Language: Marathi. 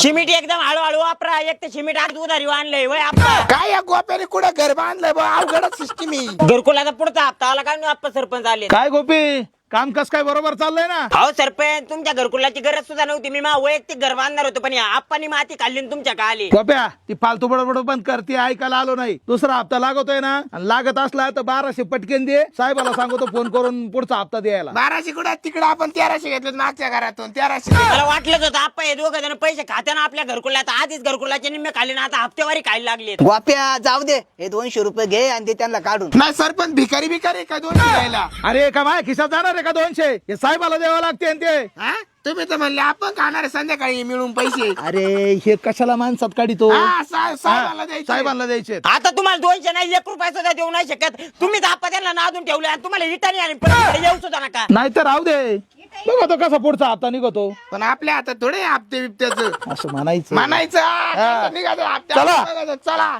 सिमेंट एकदम हळूहळू वापरा. एक तर सिमेंट आज उधारी आणलंय वय आपला. काय या गोप्याने कुठं घर बांधलंय बा, अवघडच सिस्टीम ही. घरकुलाचा पुढचा हप्ता आला काय नाही आप्पा सरपंच आले. काय गोपी काम कस काय बरोबर चाललंय ना? हो सरपंच, तुमच्या घरकुलाची गरज सुद्धा नव्हती. मी वैयक्तिक घर बांधणार होतो, पण आप्पानी माती खाल्ली आणि तुमच्या का आली. गोप्या ती फालतू बडबड बंद करते, ऐकायला आलो नाही. दुसरा हप्ता लागतोय ना, आणि लागत असला तर 1200 पटकेन दे. साहेबाला सांगतो फोन करून पुढचा हप्ता द्यायला. 1200 कुठं, तिकडं आपण 1300 घेतलं मागच्या घरातून. 1300 मला वाटलंच होतं आप्पा हे दोघं जण पैसे खात्यानं आपल्या घरकुलात आधीच घरकुलाचे निम्मे खाल्ले ना, आता हप्तेवारी खायला लागले. गोप्या जाऊ दे, हे 200 रुपये घे आणि ते त्यांना काढून. नाही सरपंच भिकारी भिकारी का 200 द्यायला? अरे का माझ्या खिशात जाणार आहे का 200? हे साहेबाला द्यावं लागते ते. हा? तुम्ही तर म्हणले आपण खाणार आहे संध्याकाळी मिळून पैसे. अरे हे कशाला माणसात काढितो? हा, साहेबाला द्यायचे. साहेबांना द्यायचे. आता तुम्हाला 200 नाही 1 रुपया सुद्धा देऊ नाही शकत. तुम्ही आप्पा त्यांना नादून ठेवले आणि तुम्हाला इटाणी आणि परत येऊ सुद्धा नका. नाही तर राहू दे, बघा तो कसा पुढचा हप्ता निघतो. पण आपल्या हातात थोडे हप्ते बिप्त्याचं असं म्हणायचं. म्हणायचं. निघायचं हप्त्याचं. चला.